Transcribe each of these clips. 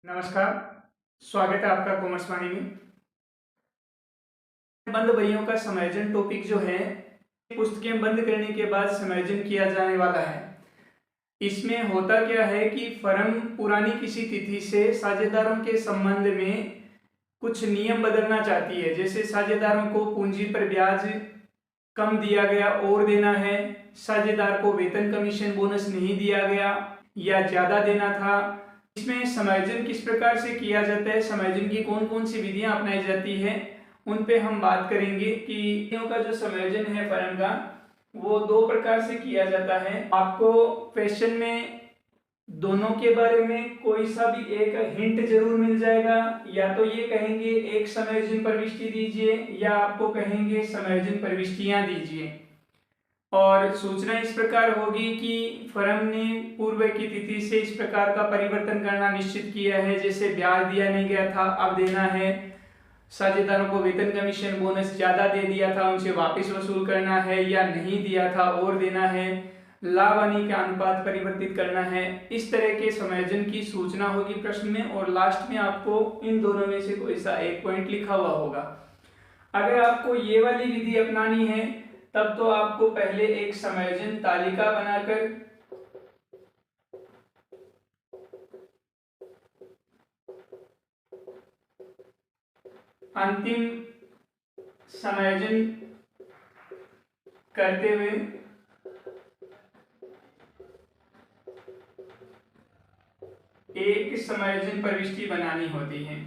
नमस्कार, स्वागत है आपका कॉमर्स वाणी में। बंद बहियों का समायोजन टॉपिक जो है, पुस्तकें बंद करने के बाद समायोजन किया जाने वाला है। इसमें होता क्या है कि फर्म पुरानी किसी तिथि से साझेदारों के संबंध में कुछ नियम बदलना चाहती है। जैसे साझेदारों को पूंजी पर ब्याज कम दिया गया और देना है, साझेदार को वेतन कमीशन बोनस नहीं दिया गया या ज्यादा देना था। इसमें समायोजन किस प्रकार से किया जाता है, समायोजन की कौन कौन सी विधियां अपनाई जाती है, उन पे हम बात करेंगे कि का जो समायोजन है फर्म का, वो दो प्रकार से किया जाता है। आपको क्वेश्चन में दोनों के बारे में कोई सा भी एक हिंट जरूर मिल जाएगा। या तो ये कहेंगे एक समायोजन प्रविष्टि दीजिए, या आपको कहेंगे समायोजन प्रविष्टियां दीजिए। और सूचना इस प्रकार होगी कि फर्म ने पूर्व की तिथि से इस प्रकार का परिवर्तन करना निश्चित किया है। जैसे ब्याज दिया नहीं गया था, अब देना है। साझेदारों को वेतन कमीशन बोनस ज्यादा दे दिया था, उनसे वापस वसूल करना है, या नहीं दिया था और देना है। लाभ हानि का अनुपात परिवर्तित करना है। इस तरह के समायोजन की सूचना होगी प्रश्न में, और लास्ट में आपको इन दोनों में से कोई सा एक पॉइंट लिखा हुआ होगा। अगर आपको ये वाली विधि अपनानी है, तब तो आपको पहले एक समायोजन तालिका बनाकर अंतिम समायोजन करते हुए एक समायोजन प्रविष्टि बनानी होती है।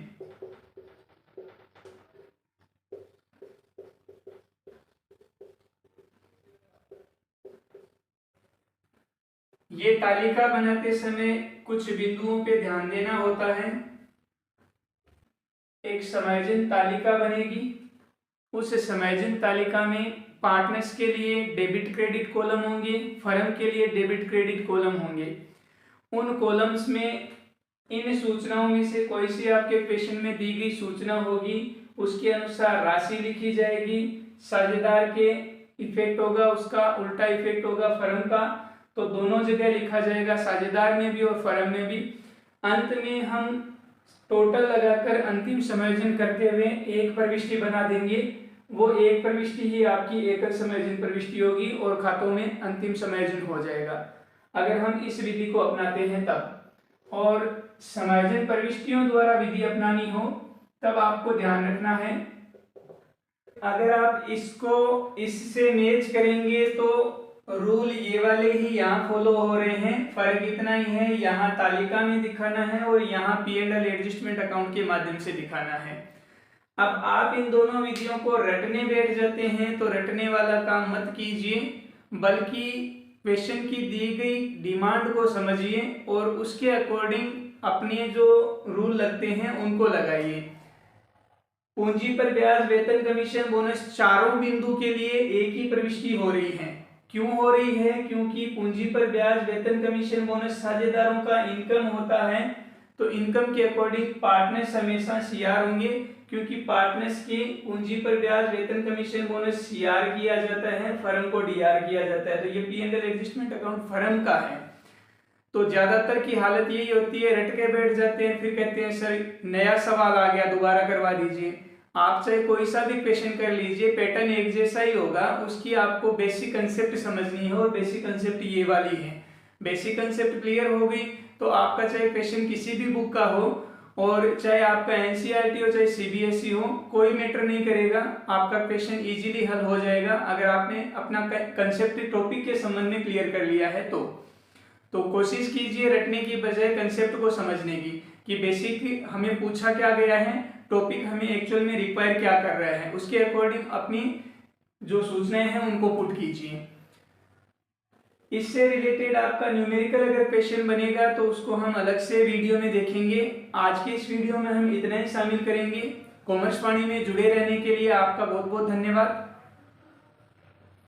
ये तालिका बनाते समय कुछ बिंदुओं पे ध्यान देना होता है। एक समायोजन तालिका बनेगी, उस समायोजन तालिका में पार्टनर्स के लिए डेबिट क्रेडिट कॉलम होंगे, फर्म के लिए डेबिट क्रेडिट कॉलम होंगे। उन कॉलम्स में इन सूचनाओं में से कोई सी आपके क्वेश्चन में दी गई सूचना होगी, उसके अनुसार राशि लिखी जाएगी। साझेदार के इफेक्ट होगा, उसका उल्टा इफेक्ट होगा फर्म का, तो दोनों जगह लिखा जाएगा, साझेदार में भी और फर्म में भी। अंत में हम टोटल लगाकर अंतिम समायोजन करते हुए एक प्रविष्टि बना देंगे। वो एक प्रविष्टि ही आपकी एकल समायोजन प्रविष्टि होगी और खातों में अंतिम समायोजन हो जाएगा, अगर हम इस विधि को अपनाते हैं तब। और समायोजन प्रविष्टियों द्वारा विधि अपनानी हो तब आपको ध्यान रखना है, अगर आप इसको इससे मैच करेंगे तो रूल ये वाले ही यहाँ फॉलो हो रहे हैं। फर्क इतना ही है, यहाँ तालिका में दिखाना है और यहाँ P&L एडजस्टमेंट अकाउंट के माध्यम से दिखाना है। अब आप इन दोनों विधियों को रटने बैठ जाते हैं तो रटने वाला काम मत कीजिए, बल्कि क्वेश्चन की दी गई डिमांड को समझिए और उसके अकॉर्डिंग अपने जो रूल लगते हैं उनको लगाइए। पूंजी पर ब्याज, वेतन कमीशन, बोनस, चारों बिंदु के लिए एक ही प्रविष्टि हो रही है। क्यों हो रही है? क्योंकि पूंजी पर ब्याज, वेतन कमीशन, बोनस साझेदारों का इनकम होता है, तो इनकम के अकॉर्डिंग पार्टनर्स हमेशा सीआर होंगे, क्योंकि पार्टनर्स की पूंजी पर ब्याज, वेतन कमीशन, बोनस सीआर किया जाता है, फर्म को डीआर किया जाता है। तो ये P&L एडजस्टमेंट अकाउंट फर्म का है। तो ज्यादातर की हालत यही होती है, रट के बैठ जाते हैं, फिर कहते हैं सर नया सवाल आ गया, दोबारा करवा दीजिए। आप चाहे कोई सा भी क्वेश्चन कर लीजिए, पैटर्न एक जैसा ही होगा, उसकी आपको बेसिक कंसेप्ट समझनी है, और बेसिक कंसेप्ट ये वाली है। बेसिक कंसेप्ट क्लियर हो गई तो आपका चाहे क्वेश्चन किसी भी बुक का हो, और चाहे आपका एनसीईआरटी हो चाहे सीबीएसई हो, कोई मैटर नहीं करेगा, आपका क्वेश्चन इजीली हल हो जाएगा अगर आपने अपना कंसेप्ट टॉपिक के संबंध में क्लियर कर लिया है तो कोशिश कीजिए रटने की बजाय कंसेप्ट को समझने की, कि बेसिक हमें पूछा क्या गया है, टॉपिक हमें एक्चुअल में रिक्वायर क्या कर रहा है, उसके अकॉर्डिंग अपनी जो सूचनाएं हैं उनको पुट कीजिए। इससे रिलेटेड आपका न्यूमेरिकल अगर क्वेश्चन बनेगा तो उसको हम अलग से वीडियो में देखेंगे। आज के इस वीडियो में हम इतना ही शामिल करेंगे। कॉमर्स वाणी में जुड़े रहने के लिए आपका बहुत बहुत धन्यवाद।